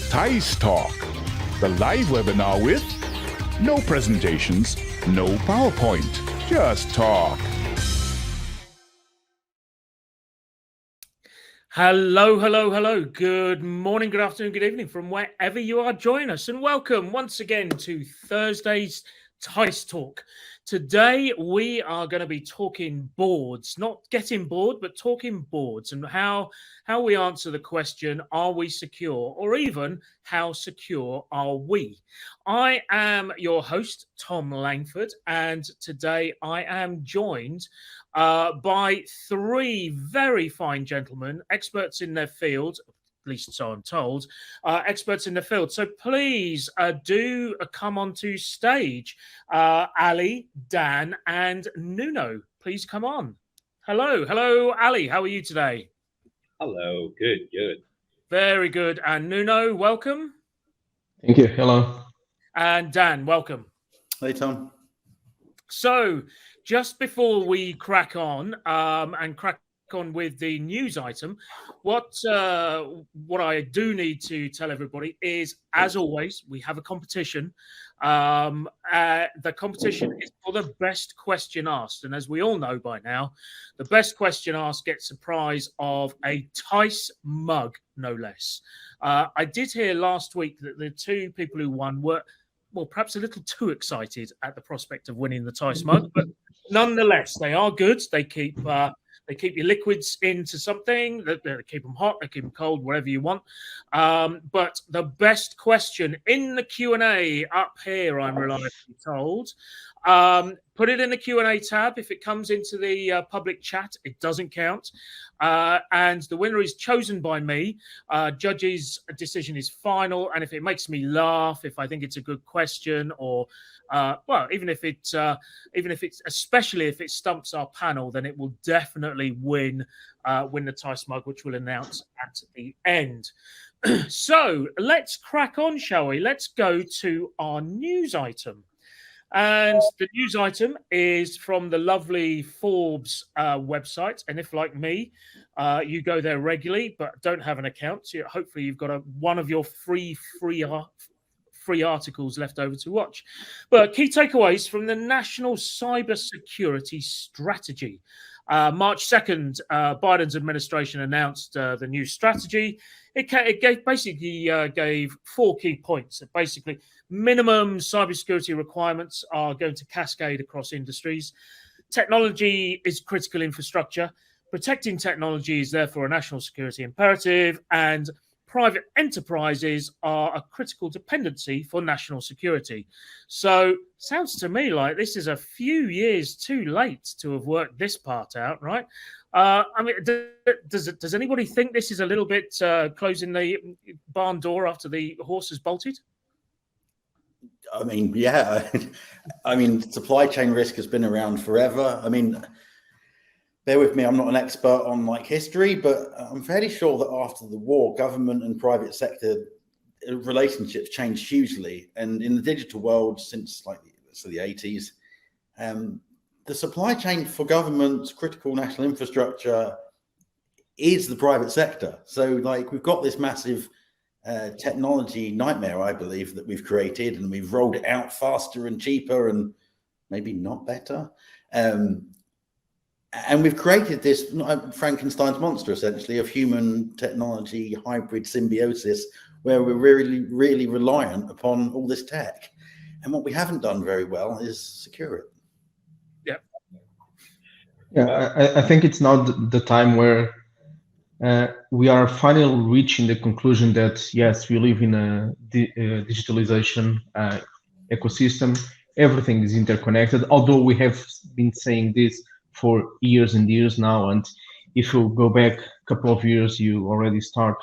teissTalk, the live webinar with no presentations, no PowerPoint, just talk. Hello, hello, hello. Good morning, good afternoon, good evening from wherever you are joining us, and welcome once again to Thursday's teissTalk. Today we are going to be talking boards, not getting bored, but talking boards and how we answer the question, are we secure? Or even, how secure are we? I am your host, Tom Langford, and today I am joined by three very fine gentlemen, experts in their field, at least so I'm told, experts in the field. So please do come onto stage. Ali, Dan, and Nuno, please come on. Hello, Ali. How are you today? Hello, good. Very good. And Nuno, welcome. Thank you. Hello. And Dan, welcome. Hey, Tom. So, just before we crack on with the news item, what I do need to tell everybody is, as always, we have a competition. The competition is for the best question asked, and as we all know by now, the best question asked gets a prize of a Teiss mug, no less. I did hear last week that the two people who won were, well, perhaps a little too excited at the prospect of winning the Teiss mug, but nonetheless, they are good. They keep your liquids into something. They keep them hot, they keep them cold, whatever you want. But the best question in the Q&A up here, I'm reliably told. Put it in the Q&A tab. If it comes into the public chat, it doesn't count. And the winner is chosen by me. Judge's decision is final. And if it makes me laugh, if I think it's a good question, or even if it's especially if it stumps our panel, then it will definitely win the Teiss mug, which we'll announce at the end. So let's crack on, shall we? Let's go to our news item. And the news item is from the lovely Forbes website. And if, like me, you go there regularly but don't have an account, so hopefully you've got one of your free articles left over to watch. But key takeaways from the National Cybersecurity Strategy. March 2nd, Biden's administration announced the new strategy. It basically gave 4 key points. Basically, minimum cybersecurity requirements are going to cascade across industries. Technology is critical infrastructure. Protecting technology is therefore a national security imperative, and private enterprises are a critical dependency for national security. So, sounds to me like this is a few years too late to have worked this part out, right? I mean, does anybody think this is a little bit closing the barn door after the horse has bolted? I mean, yeah. I mean, supply chain risk has been around forever. I mean, bear with me, I'm not an expert on history, but I'm fairly sure that after the war, government and private sector relationships changed hugely. And in the digital world, since the 80s, the supply chain for government's critical national infrastructure is the private sector. So we've got this massive technology nightmare, I believe, that we've created, and we've rolled it out faster and cheaper and maybe not better. And we've created this Frankenstein's monster, essentially, of human technology hybrid symbiosis, where we're really, really reliant upon all this tech. And what we haven't done very well is secure it. Yeah, I think it's now the time where we are finally reaching the conclusion that, yes, we live in a digitalization ecosystem. Everything is interconnected, although we have been saying this for years and years now. And if you go back a couple of years, you already start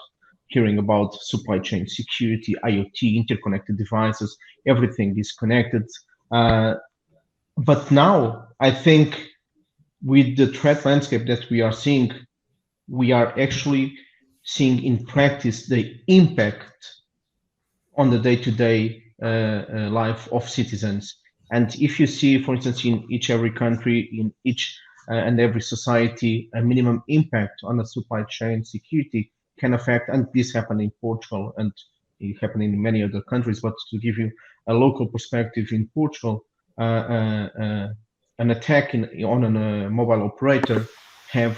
hearing about supply chain security, IoT, interconnected devices, everything is connected. But now, I think with the threat landscape that we are seeing, we are actually seeing in practice the impact on the day-to-day life of citizens. And if you see, for instance, in every country, in each and every society, a minimum impact on the supply chain security can affect, and this happened in Portugal and happening in many other countries. But to give you a local perspective, in Portugal, an attack on a mobile operator have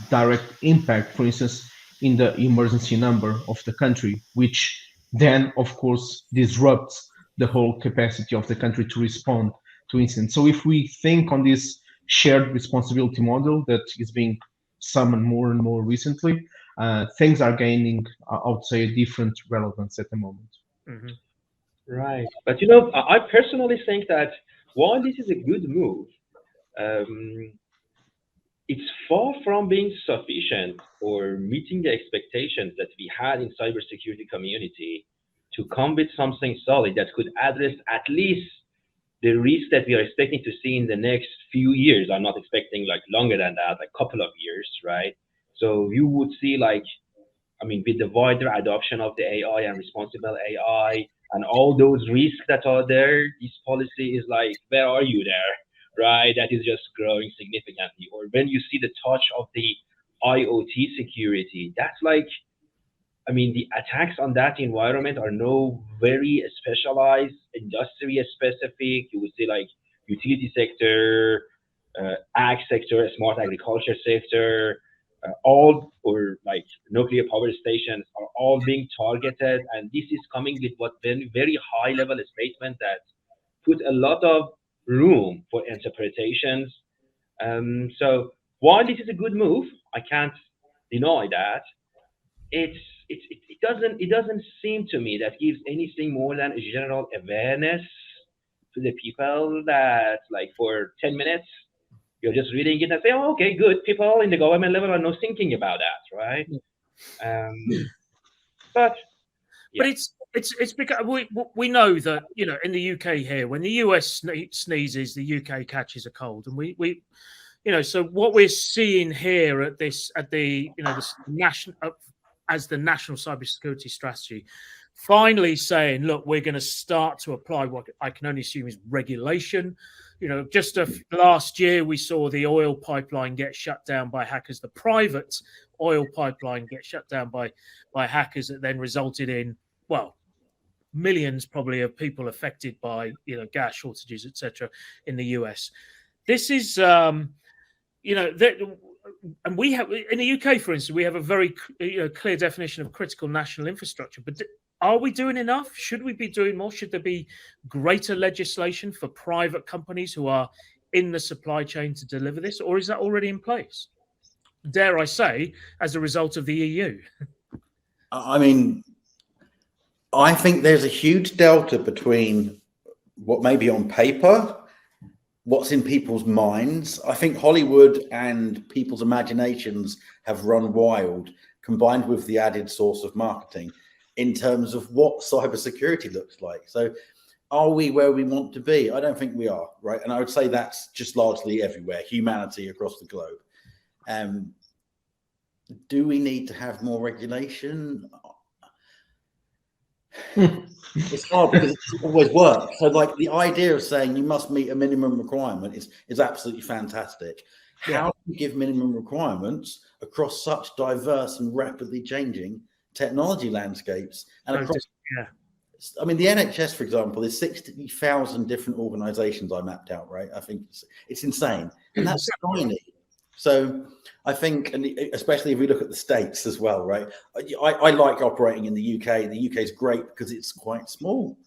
direct impact, for instance, in the emergency number of the country, which then, of course, disrupts the whole capacity of the country to respond to incidents. So if we think on this shared responsibility model that is being summoned more and more recently, things are gaining, I would say, a different relevance at the moment. Mhm. Right. But I personally think that while this is a good move, um, it's far from being sufficient or meeting the expectations that we had in cybersecurity community to come with something solid that could address at least the risk that we are expecting to see in the next few years. I'm not expecting like longer than that, like couple of years, right? So you would see like, I mean, with the wider adoption of the AI and responsible AI and all those risks that are there, this policy is like, where are you there, right? That is just growing significantly. Or when you see the touch of the IoT security, that's like, I mean, the attacks on that environment are no very specialized, industry specific. You would say like utility sector, ag sector, smart agriculture sector, all or like nuclear power stations are all being targeted. And this is coming with what very, very high level statement that put a lot of room for interpretations. So while this is a good move, I can't deny that it's it doesn't seem to me that gives anything more than a general awareness to the people that like for 10 minutes you're just reading it and say, oh, okay, good, people in the government level are not thinking about that, right? But But yeah. it's because we know that in the UK here, when the US sneezes, the UK catches a cold, and we so what we're seeing here at the this national as the national cybersecurity strategy, finally saying, look, we're going to start to apply what I can only assume is regulation. Just last year we saw the oil pipeline get shut down by hackers, the private oil pipeline get shut down by hackers, that then resulted in, well, millions probably of people affected by gas shortages, etc. in the US. This is and we have in the UK, for instance, we have a very clear definition of critical national infrastructure. But are we doing enough? Should we be doing more? Should there be greater legislation for private companies who are in the supply chain to deliver this, or is that already in place? Dare I say, as a result of the EU? I mean, I think there's a huge delta between what may be on paper, what's in people's minds. I think Hollywood and people's imaginations have run wild, combined with the added source of marketing in terms of what cybersecurity looks like. So are we where we want to be? I don't think we are, right? And I would say that's just largely everywhere, humanity across the globe. Do we need to have more regulation? It's hard because it doesn't always work. So like the idea of saying you must meet a minimum requirement is absolutely fantastic. Yeah. How do you give minimum requirements across such diverse and rapidly changing technology landscapes? And across, I mean, the NHS, for example, is 60,000 different organizations I mapped out, right? I think it's insane. And that's tiny. So I think, and especially if we look at the States as well, right? I like operating in the UK. The UK is great because it's quite small.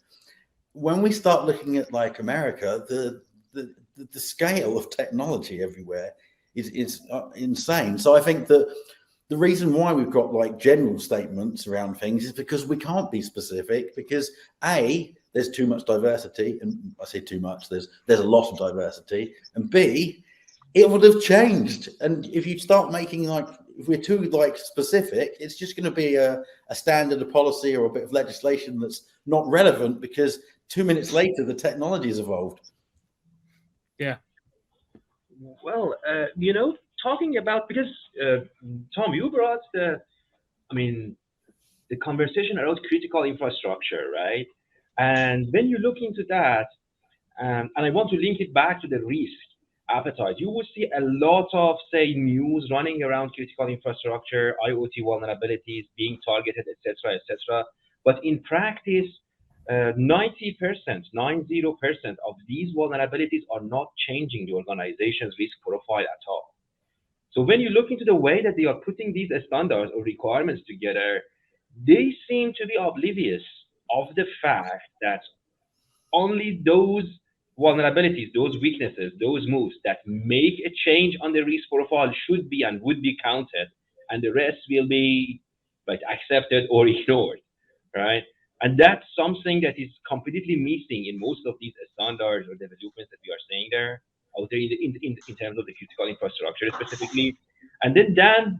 When we start looking at like America, the scale of technology everywhere is insane. So I think that the reason why we've got like general statements around things is because we can't be specific, because A, there's too much diversity, and I say too much, there's a lot of diversity, and B, it would have changed. And if you start making like, if we're too like specific, it's just going to be a standard of policy or a bit of legislation that's not relevant, because 2 minutes later the technology has evolved. Yeah. Well, talking about, because Tom, you brought the conversation around critical infrastructure, right? And when you look into that, and I want to link it back to the risk appetite, you will see a lot of, say, news running around critical infrastructure, IoT vulnerabilities being targeted, etc., etc. But in practice, 90%, 90% of these vulnerabilities are not changing the organization's risk profile at all. So when you look into the way that they are putting these standards or requirements together, they seem to be oblivious of the fact that only those vulnerabilities, those weaknesses, those moves that make a change on the risk profile should be and would be counted, and the rest will be like accepted or ignored, right? And that's something that is completely missing in most of these standards or developments that we are saying there out there in terms of the critical infrastructure specifically. And then Dan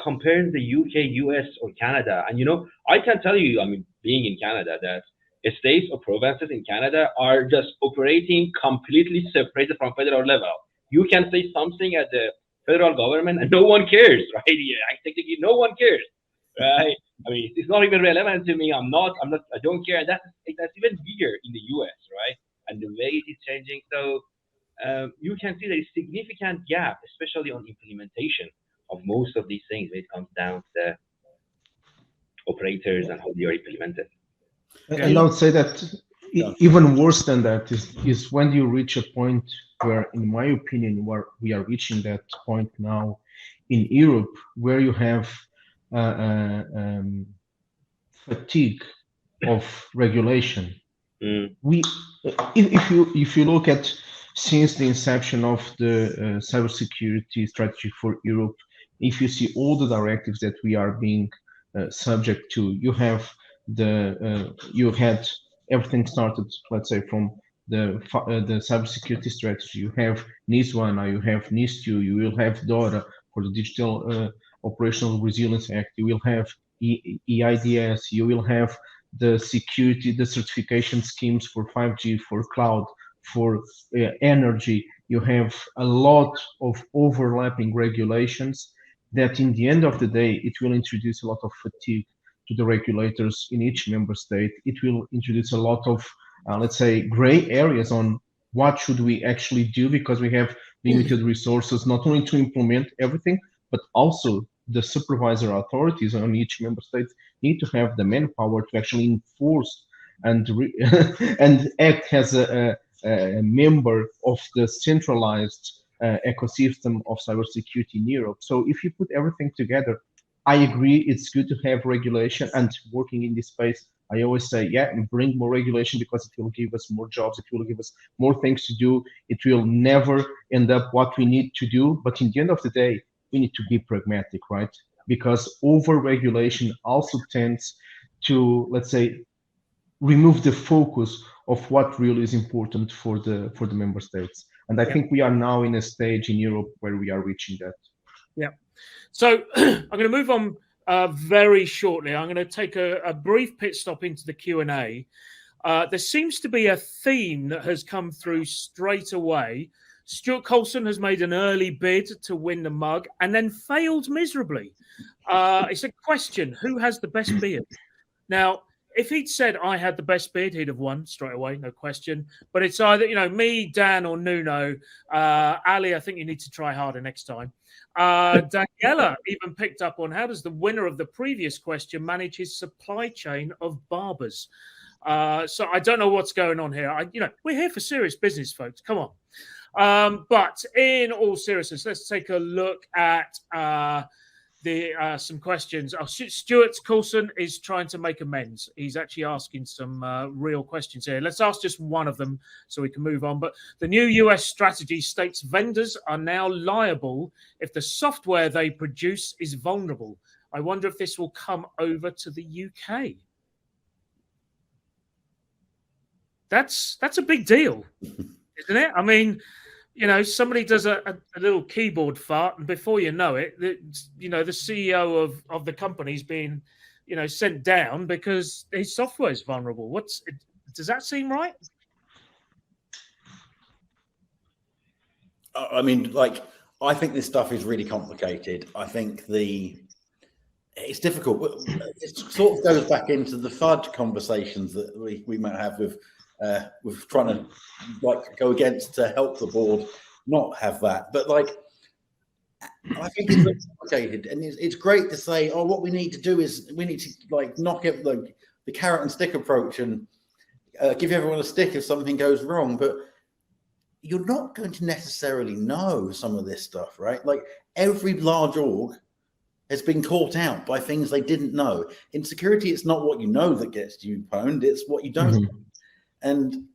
comparing the UK, US, or Canada. And I can tell you, I mean, being in Canada, that states or provinces in Canada are just operating completely separated from federal level. You can say something at the federal government and no one cares, right? Yeah, technically no one cares, right? I mean, it's not even relevant to me. I don't care. And that's even bigger in the US, right? And the way it is changing. So you can see there is significant gap, especially on implementation of most of these things when it comes down to the operators and how they are implemented. And I would say that even worse than that is when you reach a point where, in my opinion, where we are reaching that point now in Europe, where you have fatigue of regulation. If you look at since the inception of the cybersecurity strategy for Europe, if you see all the directives that we are being subject to, you had everything started, let's say, from the cybersecurity strategy. You have NIS1, now you have NIS2, you will have DORA for the Digital Operational Resilience Act, you will have EIDS, you will have the certification schemes for 5G, for cloud, for energy. You have a lot of overlapping regulations that in the end of the day, it will introduce a lot of fatigue to the regulators in each member state. It will introduce a lot of, let's say, gray areas on what should we actually do, because we have limited resources, not only to implement everything, but also the supervisor authorities on each member state need to have the manpower to actually enforce and and act as a member of the centralized ecosystem of cybersecurity in Europe. So if you put everything together, I agree it's good to have regulation, and working in this space, I always say, yeah, bring more regulation because it will give us more jobs, it will give us more things to do, it will never end up what we need to do. But in the end of the day, we need to be pragmatic, right? Because over-regulation also tends to, let's say, remove the focus of what really is important for the member states. And I think we are now in a stage in Europe where we are reaching that. Yeah. So I'm going to move on very shortly. I'm going to take a brief pit stop into the Q&A. There seems to be a theme that has come through straight away. Stuart Colson has made an early bid to win the mug and then failed miserably. It's a question: who has the best beard? Now, if he'd said I had the best beard, he'd have won straight away, no question. But it's either me, Dan, or Nuno. Ali, I think you need to try harder next time. Daniela even picked up on how does the winner of the previous question manage his supply chain of barbers. So I don't know what's going on here. We're here for serious business, folks. Come on. But in all seriousness, let's take a look at some questions. Stuart Coulson is trying to make amends. He's actually asking some real questions here. Let's ask just one of them so we can move on. But the new US strategy states vendors are now liable if the software they produce is vulnerable. I wonder if this will come over to the UK. That's a big deal, isn't it? I mean, somebody does a little keyboard fart, and before you know it, the CEO of the company's being, sent down because his software is vulnerable. Does that seem right? I mean, I think this stuff is really complicated. I think it's difficult. It sort of goes back into the FUD conversations that we might have with trying to go against to help the board not have that. But I think it's very complicated, and it's great to say, oh, what we need to do is we need to like knock it like the carrot and stick approach and give everyone a stick if something goes wrong. But you're not going to necessarily know some of this stuff, right? Like every large org has been caught out by things they didn't know. In security, it's not what you know that gets you pwned; it's what you don't know. And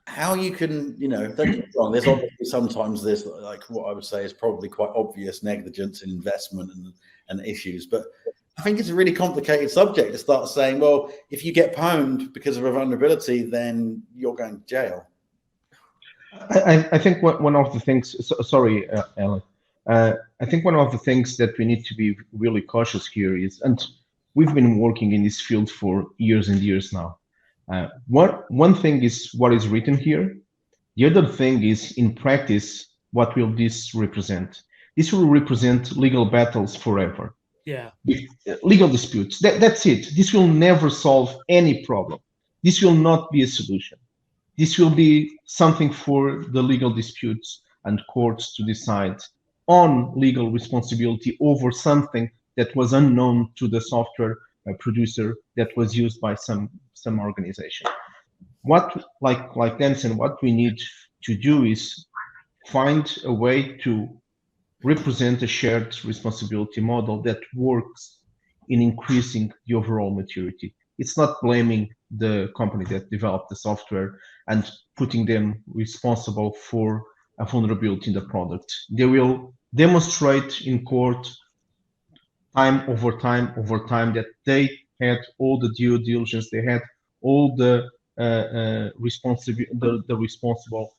how you can, don't get me wrong, there's obviously sometimes there's like what I would say is probably quite obvious negligence in investment and issues, but I think it's a really complicated subject to start saying, well, if you get pwned because of a vulnerability, then you're going to jail. I think one of the things, sorry, Alan, I think one of the things that we need to be really cautious here is, and we've been working in this field for years and years now. One thing is what is written here. The other thing is, in practice, what will this represent? This will represent legal battles forever. Yeah. Legal disputes. That's it. This will never solve any problem. This will not be a solution. This will be something for the legal disputes and courts to decide on legal responsibility over something that was unknown to the software producer that was used by some organization. What, like Denson, what we need to do is find a way to represent a shared responsibility model that works in increasing the overall maturity. It's not blaming the company that developed the software and putting them responsible for a vulnerability in the product. They will demonstrate in court time over time that they had all the due diligence, they had all the responsible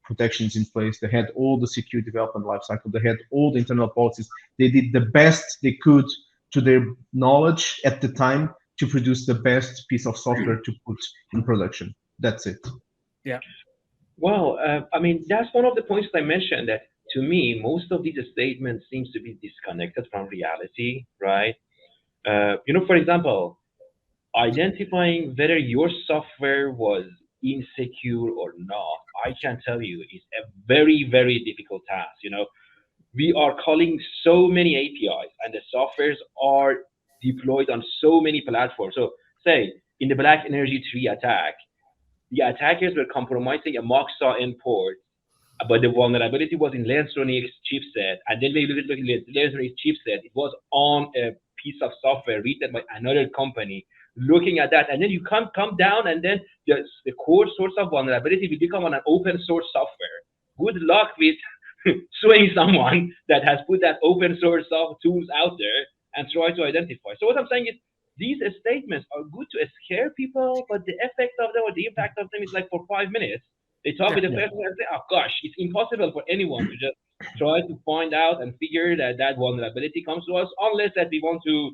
protections in place, they had all the secure development lifecycle, they had all the internal policies, they did the best they could to their knowledge at the time to produce the best piece of software to put in production. That's it. Yeah. Well, I mean, that's one of the points that I mentioned, that to me, most of these statements seems to be disconnected from reality, right? For example, identifying whether your software was insecure or not, I can tell you, is a very, very difficult task. We are calling so many APIs, and the softwares are deployed on so many platforms. So, say in the Black Energy Tree attack, the attackers were compromising a Moxa import, but the vulnerability was in Lenstronics chipset. And then we look at Lenstronics chipset, it was on a piece of software written by another company. Looking at that, and then you come down, and then the core source of vulnerability will become on an open source software. Good luck with suing someone that has put that open source tools out there and try to identify. So what I'm saying is, these statements are good to scare people, but the effect of them or the impact of them is like for 5 minutes. They talk with the person and say, oh gosh, it's impossible for anyone to just try to find out and figure that vulnerability comes to us, unless that we want to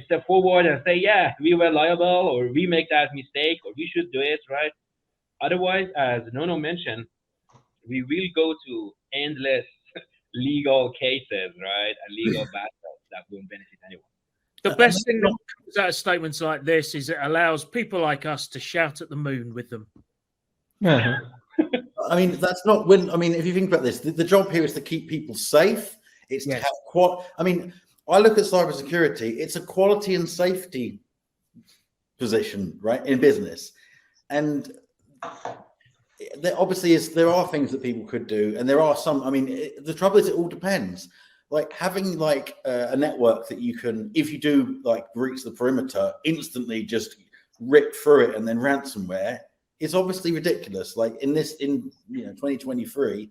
step forward and say, yeah, we were liable, or we make that mistake, or we should do it, right? Otherwise, as Nono mentioned, we will go to endless legal cases, right? And legal battles that won't benefit anyone. The best thing that comes out of statements like this is it allows people like us to shout at the moon with them. Yeah. I mean, that's not when. I mean, if you think about this, the job here is to keep people safe. It's to have I mean, I look at cybersecurity. It's a quality and safety position, right, in business, and there obviously there are things that people could do, and there are some. I mean, the trouble is, it all depends. Like having like a network that you can, if you do like breach the perimeter, instantly just rip through it and then ransomware is obviously ridiculous. Like in 2023,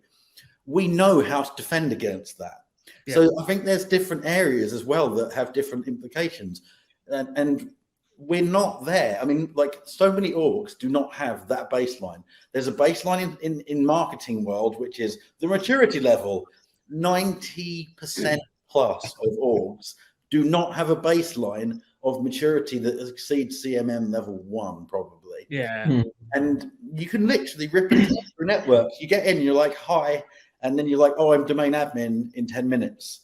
we know how to defend against that. Yeah. So I think there's different areas as well that have different implications, and we're not there. I mean, like so many orgs do not have that baseline. There's a baseline in marketing world, which is the maturity level. 90% plus of orgs do not have a baseline of maturity that exceeds CMM level 1, probably. Yeah. And you can literally rip it through networks. You get in, you're like, hi, and then you're like, oh, I'm domain admin in 10 minutes.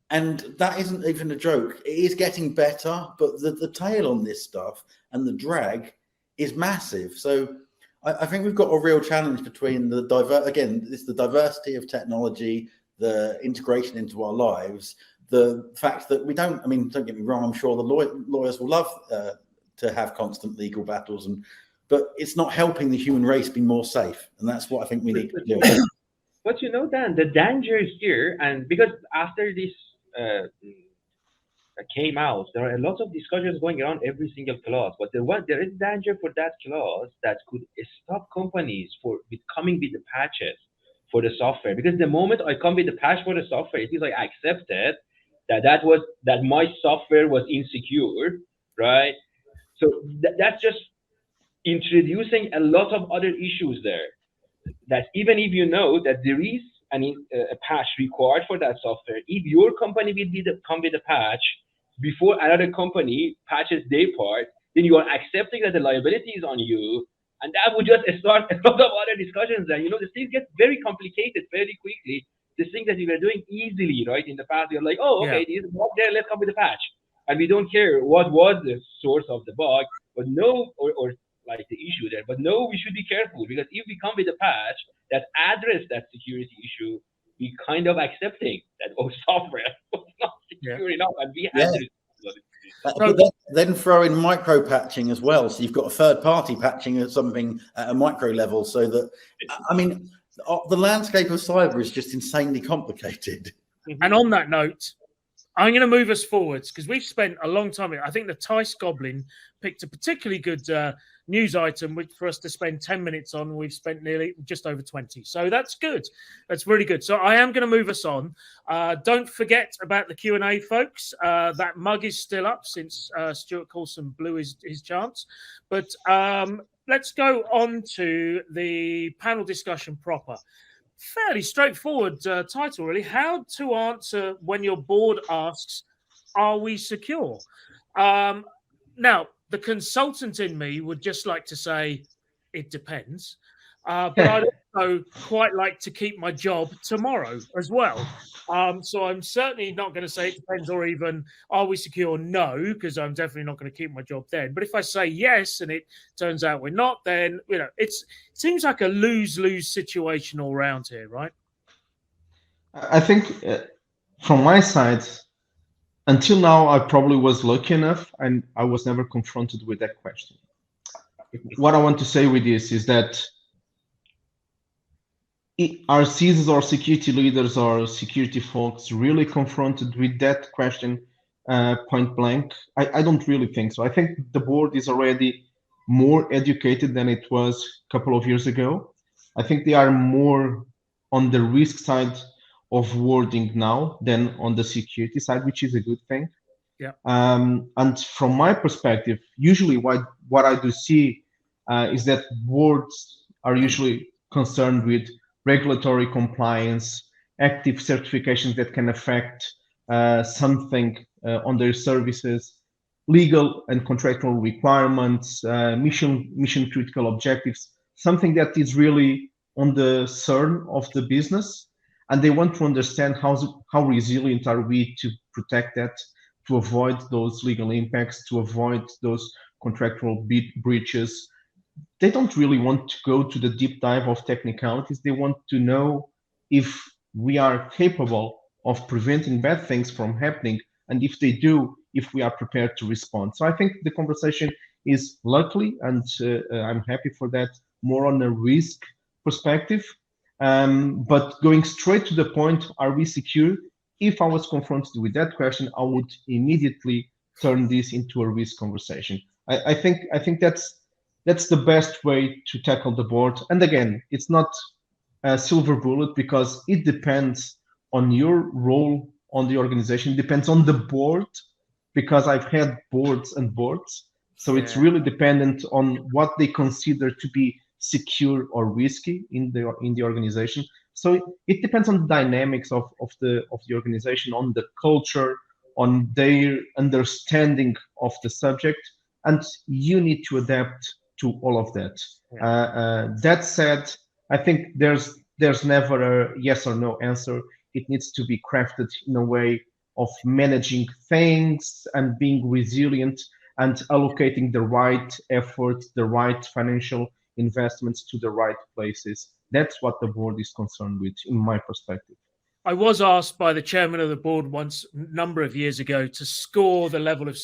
And that isn't even a joke. It is getting better, but the tail on this stuff and the drag is massive. So I think we've got a real challenge between the diversity of technology, the integration into our lives, the fact that we don't, I mean, don't get me wrong, I'm sure the lawyers will love to have constant legal battles, but it's not helping the human race be more safe. And that's what I think we need to do. But Dan, the danger here, and because after this came out, there are a lot of discussions going around every single clause. But there is danger for that clause that could stop companies with coming with the patches for the software. Because the moment I come with the patch for the software, it is like I accepted that my software was insecure, right? So that's just introducing a lot of other issues there. That even if you know that there is a patch required for that software, if your company will come with a patch before another company patches their part, then you are accepting that the liability is on you, and that would just start a lot of other discussions. And the things get very complicated very quickly. The things that we were doing easily, right, in the past, you're like, oh, okay, there's a bug there, let's come with a patch, and we don't care what was the source of the bug, but no, or like the issue there. But no, we should be careful, because if we come with a patch that address that security issue, we kind of accepting that software was not secure enough, and we had to. But then throw in micro patching as well. So you've got a third party patching or something at a micro level, so that, I mean, the landscape of cyber is just insanely complicated. And on that note, I'm going to move us forwards, because we've spent a long time. I think the Tice Goblin picked a particularly good news item for us to spend 10 minutes on. We've spent nearly just over 20. So that's good. That's really good. So I am going to move us on. Don't forget about the Q&A, folks. That mug is still up since Stuart Coulson blew his chance. But let's go on to the panel discussion proper. Fairly straightforward title, really. How to answer when your board asks, are we secure? Now, the consultant in me would just like to say, it depends. But I'd also quite like to keep my job tomorrow as well. So I'm certainly not going to say it depends, or even, are we secure? No, because I'm definitely not going to keep my job then. But if I say yes and it turns out we're not, then it seems like a lose-lose situation all around here, right? I think from my side, until now, I probably was lucky enough and I was never confronted with that question. What I want to say with this is that are CISOs or security leaders or security folks really confronted with that question point blank? I don't really think so. I think the board is already more educated than it was a couple of years ago. I think they are more on the risk side of wording now than on the security side, which is a good thing. Yeah. And from my perspective, usually what I do see is that boards are usually concerned with regulatory compliance, active certifications that can affect something on their services, legal and contractual requirements, mission critical objectives, something that is really on the CERN of the business. And they want to understand how resilient are we to protect that, to avoid those legal impacts, to avoid those contractual breaches. They don't really want to go to the deep dive of technicalities. They want to know if we are capable of preventing bad things from happening, and if they do, if we are prepared to respond. So I think the conversation is luckily, and I'm happy for that, more on a risk perspective. But going straight to the point, are we secure? If I was confronted with that question, I would immediately turn this into a risk conversation. I think that's the best way to tackle the board. And again, it's not a silver bullet, because it depends on your role on the organization. It depends on the board, because I've had boards and boards. So it's really dependent on what they consider to be secure or risky in the organization. So it depends on the dynamics of the organization, on the culture, on their understanding of the subject, and you need to adapt to all of that. That said, I think there's never a yes or no answer. It needs to be crafted in a way of managing things and being resilient and allocating the right effort, the right financial investments to the right places. That's what the board is concerned with, in my perspective. I was asked by the chairman of the board once, a number of years ago, to score the level of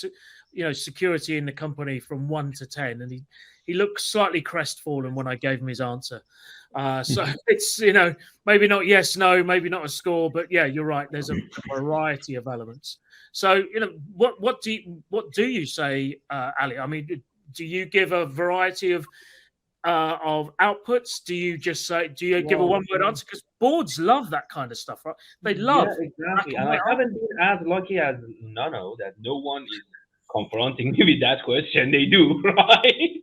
security in the company from 1 to 10, and he looked slightly crestfallen when I gave him his answer. So it's maybe not yes, no, maybe not a score, but yeah, you're right. There's a variety of elements. So what do you say, Ali? I mean, do you give a variety of outputs? Do you just say? Do you give a one-word answer? Because boards love that kind of stuff, right? They love. Yeah, exactly. And I haven't been as lucky as Nano that no one is confronting me with that question. They do, right?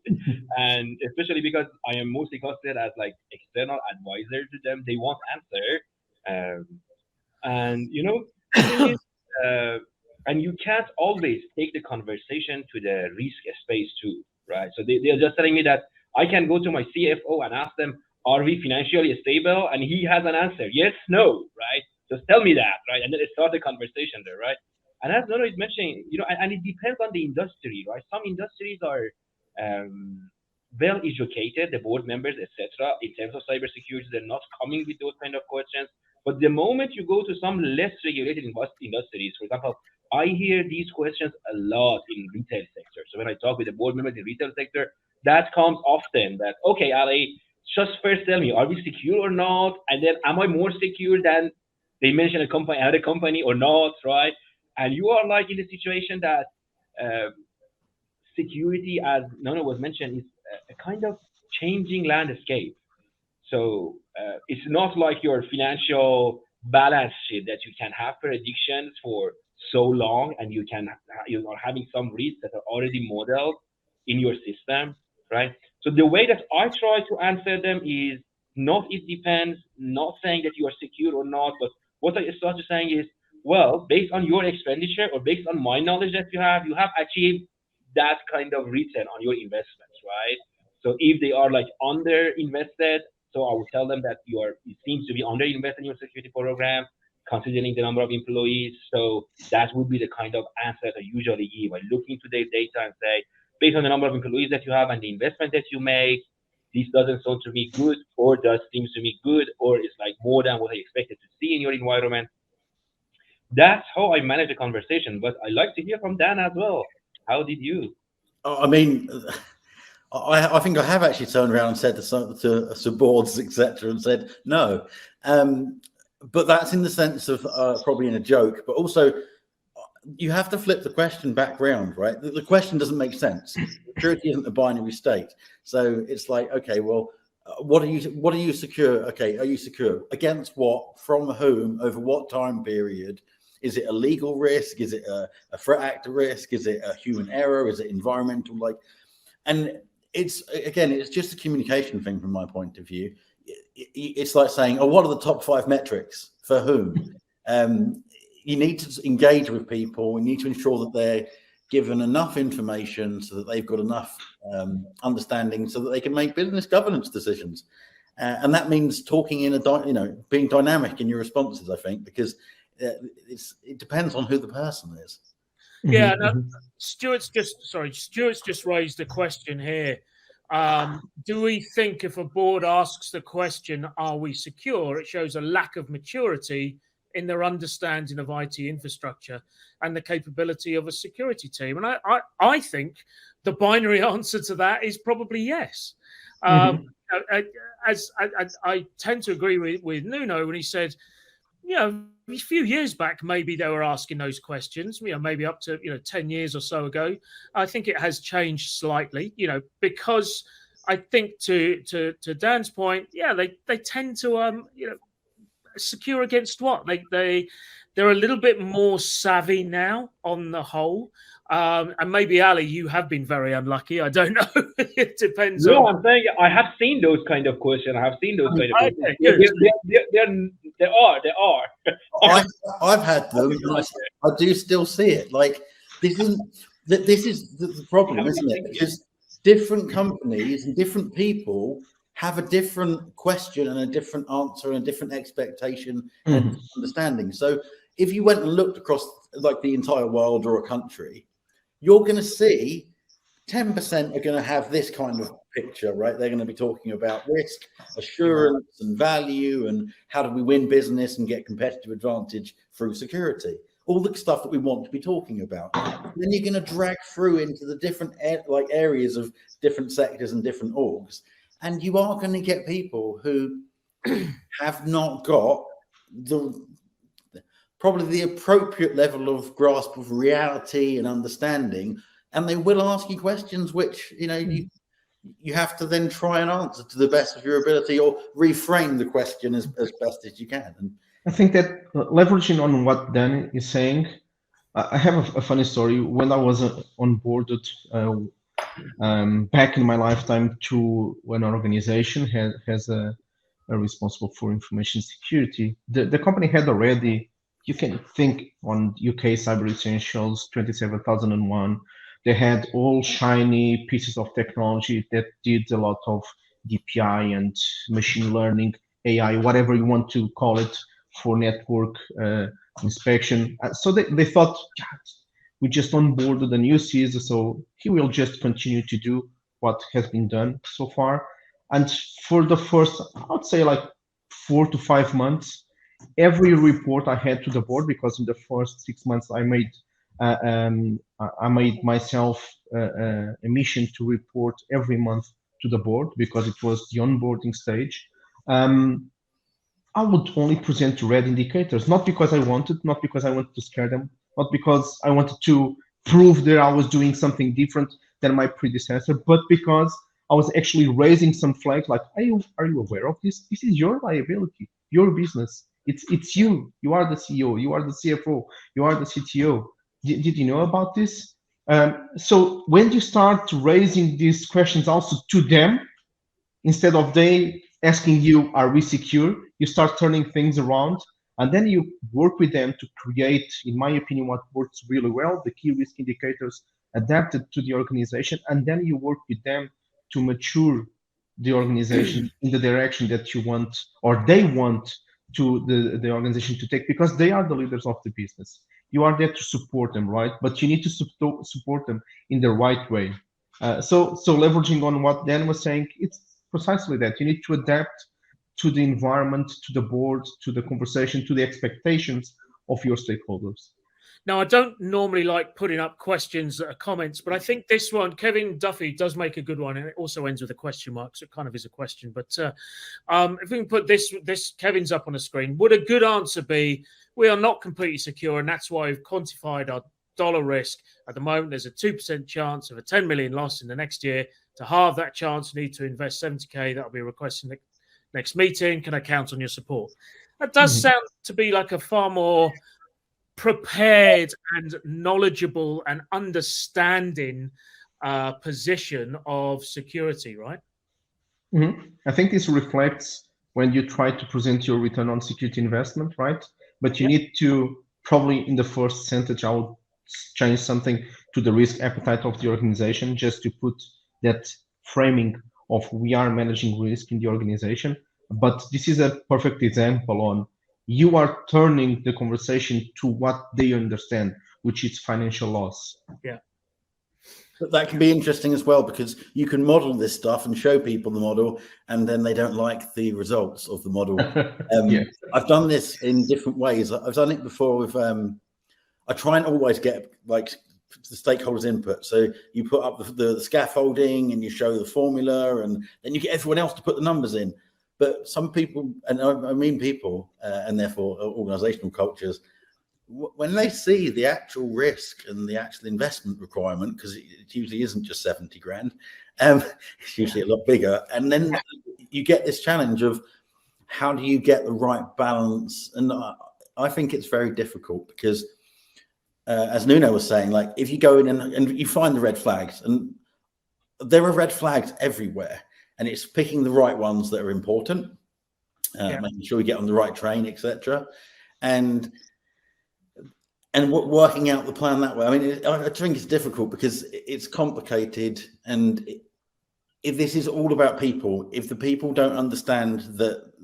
And especially because I am mostly considered as like external advisor to them. They want answer. And the thing is, and you can't always take the conversation to the risk space too, right? So they're just telling me that I can go to my CFO and ask them, are we financially stable? And he has an answer, yes, no, right? Just tell me that, right? And then it starts a conversation there, right? And as Nono is mentioning, and it depends on the industry, right? Some industries are well educated, the board members, etc. In terms of cybersecurity, they're not coming with those kind of questions. But the moment you go to some less regulated industries, for example, I hear these questions a lot in retail sector. So when I talk with the board members in retail sector, that comes often. That okay, Ali, just first tell me, are we secure or not? And then, am I more secure than they mention another company or not, right? And you are like in the situation that security, as Nono was mentioned, is a kind of changing landscape. So it's not like your financial balance sheet that you can have predictions for so long, and you are having some risks that are already modeled in your system, right? So the way that I try to answer them is not it depends, not saying that you are secure or not, but what I start saying is, well, based on your expenditure or based on my knowledge that you have achieved that kind of return on your investments, right? So if they are like under invested, so I would tell them that it seems to be under invested in your security program, considering the number of employees. So that would be the kind of answer that I usually give. I look into their data and say, based on the number of employees that you have and the investment that you make, this doesn't sound to me good, or does seems to me good, or it's like more than what I expected to see in your environment. That's how I manage the conversation. But I like to hear from Dan as well. How did you? I mean, I think I have actually turned around and said to boards, etc., and said no. But that's in the sense of probably in a joke, but also you have to flip the question back round, right? The question doesn't make sense. Security isn't a binary state. So it's like, okay, well, what are you secure? Okay, are you secure against what? From whom? Over what time period? Is it a legal risk? Is it a threat actor risk? Is it a human error? Is it environmental? And it's just a communication thing from my point of view. It's like saying, oh, what are the top 5 metrics for whom? You need to engage with people. We need to ensure that they're given enough information so that they've got enough understanding so that they can make business governance decisions. And that means talking in being dynamic in your responses, I think, because it depends on who the person is. Yeah, no, Stuart's just raised a question here. Do we think if a board asks the question, are we secure, it shows a lack of maturity in their understanding of IT infrastructure and the capability of a security team? And I think the binary answer to that is probably yes. As I tend to agree with Nuno when he said, a few years back, maybe they were asking those questions, maybe up to, 10 years or so ago. I think it has changed slightly, because I think to Dan's point, they tend to, secure against what? They're a little bit more savvy now on the whole. And maybe, Ali, you have been very unlucky. I don't know. It depends. No, I'm saying I have seen those kind of questions. I have seen those kind of questions. They are. I've had them. I do still see it. Like this is the problem, isn't it? Because different companies and different people have a different question and a different answer and a different expectation and understanding. So if you went and looked across like the entire world or a country, you're going to see 10% are going to have this kind of picture, right? They're going to be talking about risk, assurance, and value, and how do we win business and get competitive advantage through security. All the stuff that we want to be talking about. Then you're going to drag through into the different areas of different sectors and different orgs, and you are going to get people who have not got probably the appropriate level of grasp of reality and understanding. And they will ask you questions which, you have to then try and answer to the best of your ability, or reframe the question as best as you can. And I think that leveraging on what Dan is saying, I have a funny story. When I was onboarded back in my lifetime to an organization has a responsible for information security, the company had already, you can think on UK Cyber Essentials 27001, they had all shiny pieces of technology that did a lot of DPI and machine learning, AI, whatever you want to call it, for network inspection. So they thought, we just onboarded a new CISO, so he will just continue to do what has been done so far. And for the first, I would say like 4 to 5 months, every report I had to the board, because in the first 6 months I made myself a mission to report every month to the board, because it was the onboarding stage. I would only present red indicators, not because I wanted to scare them, not because I wanted to prove that I was doing something different than my predecessor, but because I was actually raising some flags like, are you aware of this? This is your liability, your business. It's you. You are the CEO, you are the CFO, you are the CTO. Did you know about this? So when you start raising these questions also to them, instead of they asking you, are we secure? You start turning things around, and then you work with them to create, in my opinion, what works really well, the key risk indicators adapted to the organization, and then you work with them to mature the organization in the direction that you want, or they want to the organization to take, because they are the leaders of the business. You are there to support them, right? But you need to support them in the right way. So leveraging on what Dan was saying, it's precisely that. You need to adapt to the environment, to the board, to the conversation, to the expectations of your stakeholders. Now, I don't normally like putting up questions that are comments, but I think this one, Kevin Duffy, does make a good one, and it also ends with a question mark, so it kind of is a question. But if we can put this Kevin's up on the screen, would a good answer be, we are not completely secure, and that's why we've quantified our dollar risk. At the moment, there's a 2% chance of a 10 million loss in the next year. To halve that chance, you need to invest 70K. That'll be a request in the next meeting. Can I count on your support? That does sound to be like a far more prepared and knowledgeable and understanding position of security, right? I think this reflects when you try to present your return on security investment, right? But you need to probably, in the first sentence, I would change something to the risk appetite of the organization, just to put that framing of we are managing risk in the organization. But this is a perfect example on you are turning the conversation to what they understand, which is financial loss. Yeah. But that can be interesting as well, because you can model this stuff and show people the model, and then they don't like the results of the model. I've done this in different ways. I've done it before with, I try and always get like the stakeholders' input. So you put up the scaffolding and you show the formula, and then you get everyone else to put the numbers in. But some people, and I mean people, and therefore organizational cultures, when they see the actual risk and the actual investment requirement, because it usually isn't just 70 grand, it's usually a lot bigger. And then you get this challenge of how do you get the right balance? And I think it's very difficult because, as Nuno was saying, like if you go in and you find the red flags, and there are red flags everywhere, and it's picking the right ones that are important, making sure we get on the right train, etc. And working out the plan that way. I mean, I think it's difficult because it's complicated, and if this is all about people, if the people don't understand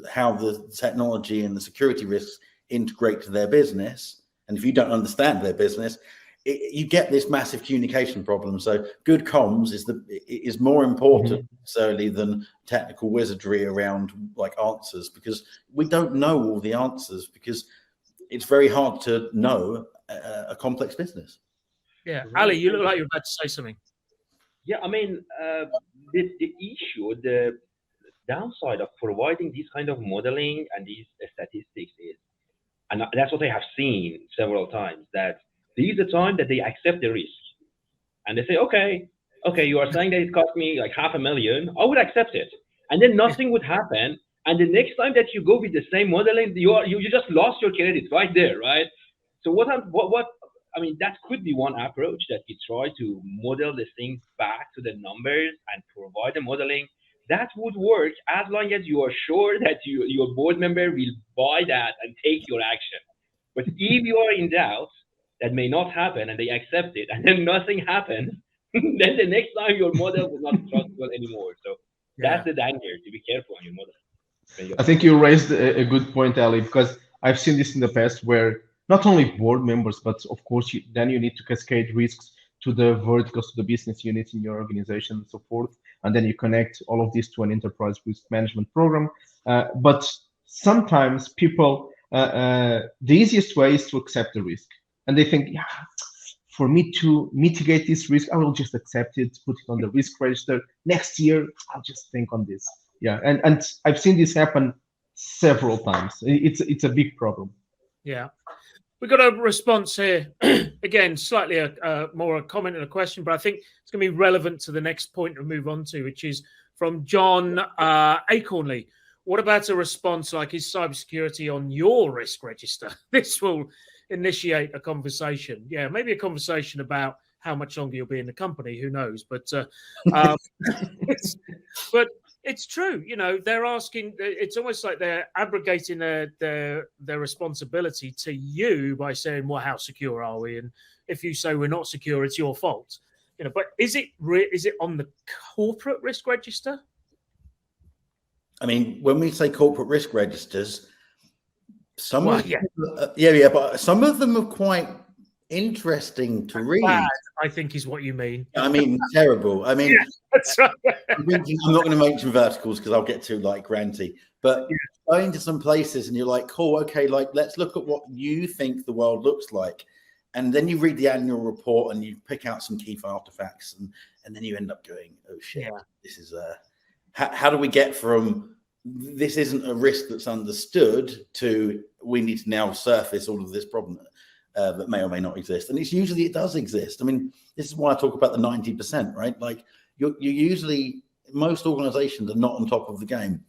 how the technology and the security risks integrate to their business, and if you don't understand their business, you get this massive communication problem. So good comms is more important necessarily than technical wizardry around like answers, because we don't know all the answers, because it's very hard to know a complex business. Yeah, Ali, you look like you're about to say something. Yeah, I mean, the issue, the downside of providing this kind of modeling and these statistics is, and that's what I have seen several times, that there is a time that they accept the risk and they say, okay, you are saying that it cost me like $500,000, I would accept it, and then nothing would happen. And the next time that you go with the same modeling, you just lost your credit right there, right? So what I mean, that could be one approach, that we try to model the things back to the numbers and provide the modeling. That would work as long as you are sure that your board member will buy that and take your action. But if you are in doubt, that may not happen, and they accept it, and then nothing happens, then the next time your model will not be trustable anymore. So that's the danger, to be careful on your model. I think you raised a good point, Ali, because I've seen this in the past where not only board members, but of course, then you need to cascade risks to the verticals, to the business units in your organization and so forth. And then you connect all of this to an enterprise risk management program. But sometimes people, the easiest way is to accept the risk. And they think, yeah, for me to mitigate this risk, I will just accept it, put it on the risk register. Next year, I'll just think on this. Yeah, and I've seen this happen several times. It's a big problem. Yeah. We've got a response here. Again, slightly more a comment and a question, but I think it's going to be relevant to the next point to move on to, which is from John Acornley. What about a response like, is cybersecurity on your risk register? This will initiate a conversation. Yeah, maybe a conversation about how much longer you'll be in the company. Who knows? But it's true. You know, they're asking. It's almost like they're abrogating their responsibility to you by saying, "Well, how secure are we?" And if you say we're not secure, it's your fault. You know, but is it on the corporate risk register? I mean, when we say corporate risk registers, but some of them are quite interesting to read. Bad, I think is what you mean. I mean, terrible. I mean, yeah, that's right. I'm not going to mention verticals because I'll get too like granty. But going to some places and you're like, cool, okay, like let's look at what you think the world looks like, and then you read the annual report and you pick out some key artifacts, and then you end up going, oh shit, this is how do we get from this isn't a risk that's understood to we need to now surface all of this problem that may or may not exist. And it's usually it does exist. I mean, this is why I talk about the 90%, right? Like you usually, most organizations are not on top of the game.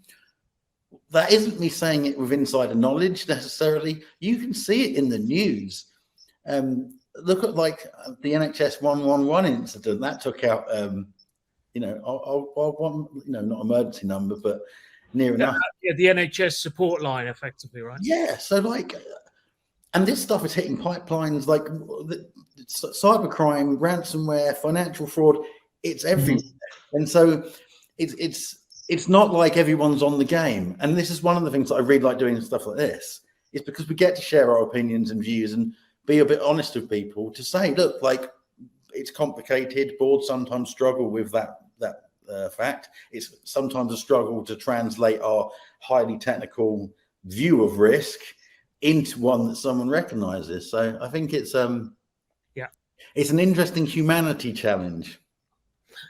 That isn't me saying it with insider knowledge necessarily. You can see it in the news. Look at like the NHS 111 incident that took out, not emergency number, but near enough. Yeah, the NHS support line, effectively, right? Yeah. So like, and this stuff is hitting pipelines like cybercrime, ransomware, financial fraud. It's everywhere, and so it's not like everyone's on the game. And this is one of the things that I really like doing stuff like this, is because we get to share our opinions and views and be a bit honest with people to say, look, like it's complicated. Boards sometimes struggle with that fact. It's sometimes a struggle to translate our highly technical view of risk into one that someone recognizes. So I think it's it's an interesting humanity challenge.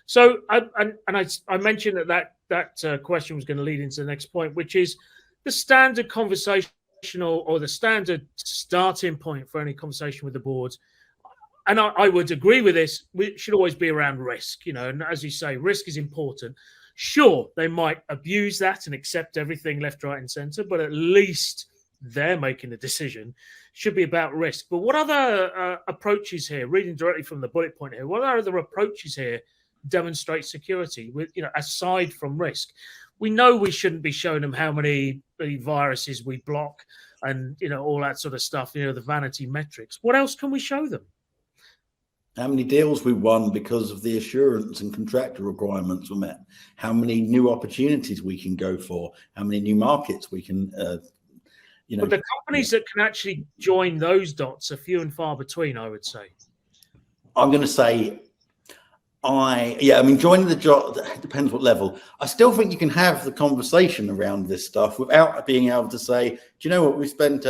So I mentioned that question was going to lead into the next point, which is the standard conversational or the standard starting point for any conversation with the board. And I would agree with this. We should always be around risk, and as you say, risk is important. Sure, they might abuse that and accept everything left, right, and center, but at least they're making the decision. Should be about risk. But what other approaches here, reading directly from the bullet point here, what other approaches here demonstrate security with, aside from risk? We know we shouldn't be showing them how many viruses we block and, all that sort of stuff, the vanity metrics. What else can we show them? How many deals we won because of the assurance and contractor requirements were met? How many new opportunities we can go for? How many new markets we can, But the companies that can actually join those dots are few and far between, I would say. I'm going to say, I mean, joining the job depends what level. I still think you can have the conversation around this stuff without being able to say, do you know what, we spent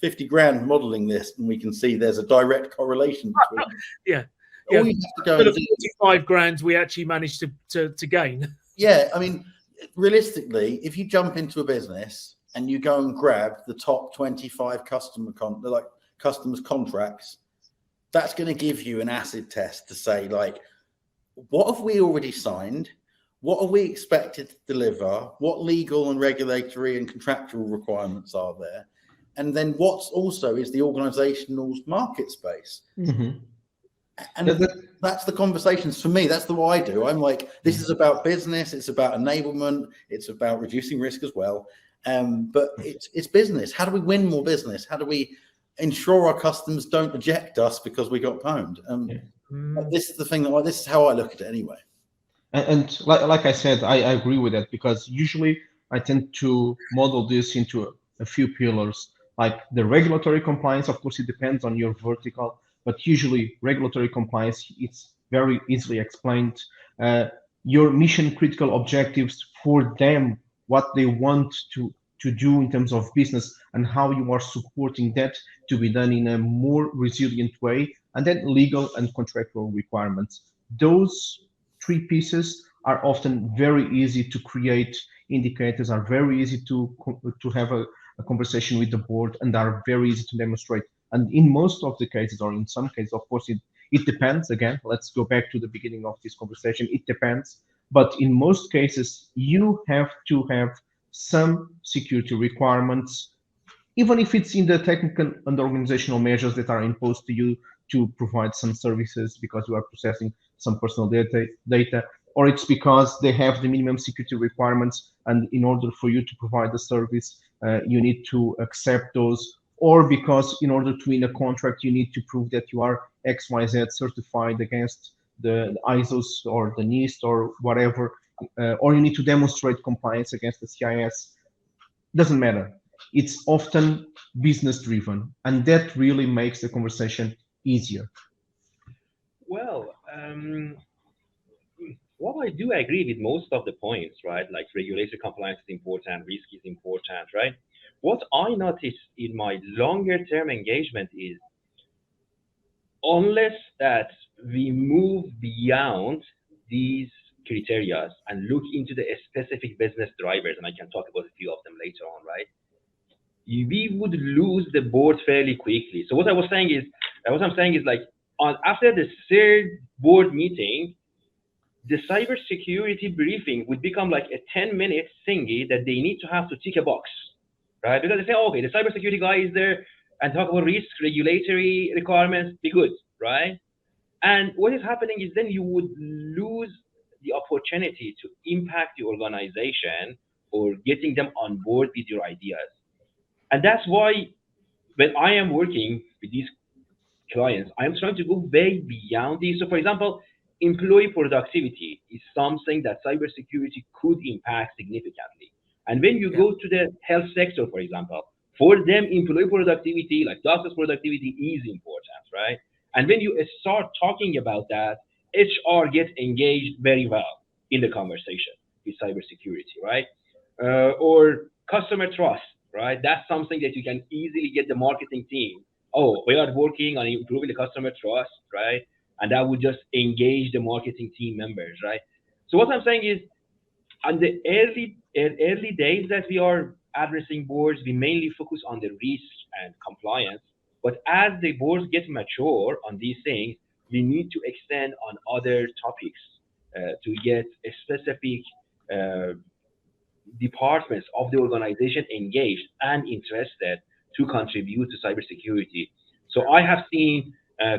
50 grand modeling this, and we can see there's a direct correlation between them. Yeah. All you have to go For and the do, 45 grand we actually managed to gain. yeah, I mean, realistically, if you jump into a business and you go and grab the top 25 customers contracts, that's going to give you an acid test to say, like, what have we already signed? What are we expected to deliver? What legal and regulatory and contractual requirements are there? And then what's also is the organizational market space. Mm-hmm. And that's the conversations for me. That's the what I do. I'm like, this is about business. It's about enablement. It's about reducing risk as well. But it's business. How do we win more business? How do we ensure our customers don't reject us because we got pwned? This is the thing this is how I look at it anyway. And like I said, I agree with that, because usually I tend to model this into a few pillars, like the regulatory compliance. Of course, it depends on your vertical, but usually regulatory compliance, it's very easily explained. Your mission critical objectives for them, what they want to do in terms of business, and how you are supporting that to be done in a more resilient way, and then legal and contractual requirements. Those three pieces are often very easy to create. Indicators are very easy to have a conversation with the board, and are very easy to demonstrate. And in most of the cases, or in some cases, of course, it depends. Again, let's go back to the beginning of this conversation. It depends. But in most cases, you have to have some security requirements, even if it's in the technical and organizational measures that are imposed to you to provide some services because you are processing some personal data, or it's because they have the minimum security requirements, and in order for you to provide the service, you need to accept those, or because in order to win a contract, you need to prove that you are XYZ certified against the ISOs or the NIST or whatever, or you need to demonstrate compliance against the CIS. Doesn't matter. It's often business driven, and that really makes the conversation easier. Well, I do agree with most of the points, right? Like regulatory compliance is important, risk is important, right? What I notice in my longer term engagement is, unless that we move beyond these criteria and look into the specific business drivers, and I can talk about a few of them later on, right? We would lose the board fairly quickly. So what I'm saying is like, after the third board meeting, the cybersecurity briefing would become like a 10-minute thingy that they need to have to tick a box, right? Because they say, okay, the cybersecurity guy is there and talk about risk, regulatory requirements, be good, right? And what is happening is then you would lose the opportunity to impact the organization or getting them on board with your ideas. And that's why when I am working with these clients, I'm trying to go way beyond this. So for example, employee productivity is something that cybersecurity could impact significantly. And when you go to the health sector, for example, for them, employee productivity, like doctors' productivity, is important, right? And when you start talking about that, HR gets engaged very well in the conversation with cybersecurity, right? Or customer trust, right? That's something that you can easily get the marketing team. Oh, we are working on improving the customer trust, right? And that would just engage the marketing team members, right? So what I'm saying is, on the early days that we are addressing boards, we mainly focus on the risk and compliance. But as the boards get mature on these things, we need to extend on other topics to get a specific departments of the organization engaged and interested to contribute to cybersecurity. So I have seen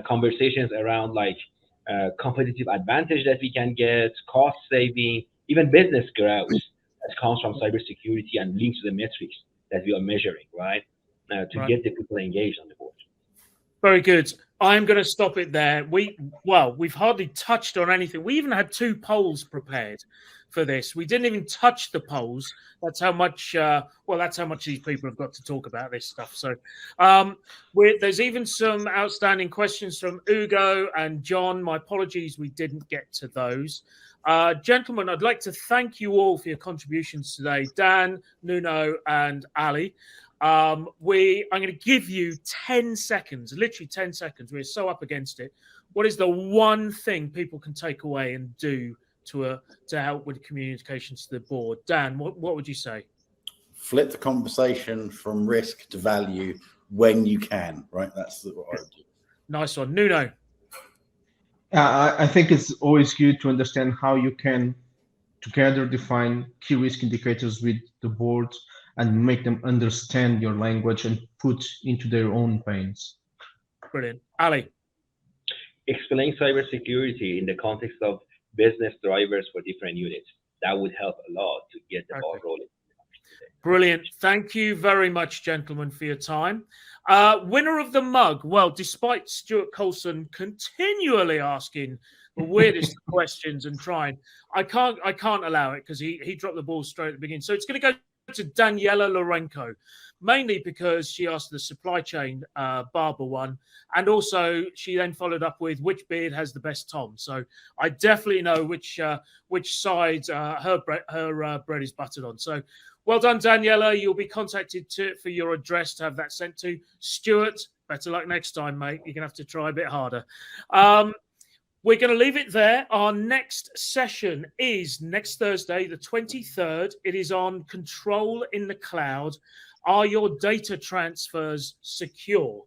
conversations around like competitive advantage that we can get, cost saving, even business growth that comes from cybersecurity and linked to the metrics that we are measuring, right? To get the people engaged on the board. Very good. I'm going to stop it there. We've hardly touched on anything. We even had 2 polls prepared for this. We didn't even touch the polls. That's how much. That's how much these people have got to talk about this stuff. So, there's even some outstanding questions from Ugo and John. My apologies, we didn't get to those. Gentlemen, I'd like to thank you all for your contributions today, Dan, Nuno, and Ali. I'm going to give you 10 seconds, literally 10 seconds. We're so up against it. What is the one thing people can take away and do to help with communications to the board? Dan, what would you say? Flip the conversation from risk to value when you can, right? That's what I would do. Nice one. Nuno? I think it's always good to understand how you can together define key risk indicators with the board and make them understand your language and put into their own pains. Brilliant. Ali? Explain cybersecurity in the context of business drivers for different units. That would help a lot to get the ball rolling. Brilliant. Thank you very much, gentlemen, for your time. Winner of the mug. Well, despite Stuart Colson continually asking the weirdest questions and trying, I can't allow it because he dropped the ball straight at the beginning. So it's going to go to Daniela Lorenko, mainly because she asked the supply chain barber one, and also she then followed up with which beard has the best Tom. So I definitely know which side her bread is buttered on. So well done, Daniela. You'll be contacted for your address to have that sent to. Stuart, better luck next time, mate. You're gonna have to try a bit harder. We're going to leave it there. Our next session is next Thursday, the 23rd. It is on control in the cloud. Are your data transfers secure?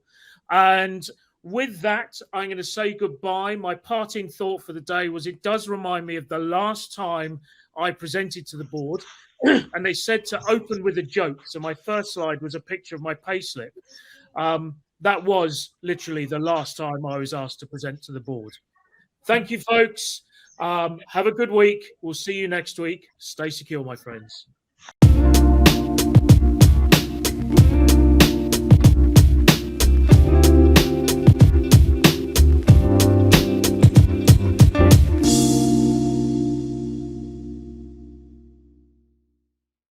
And with that, I'm going to say goodbye. My parting thought for the day was it does remind me of the last time I presented to the board and they said to open with a joke. So my first slide was a picture of my payslip. That was literally the last time I was asked to present to the board. Thank you, folks. Have a good week. We'll see you next week. Stay secure, my friends.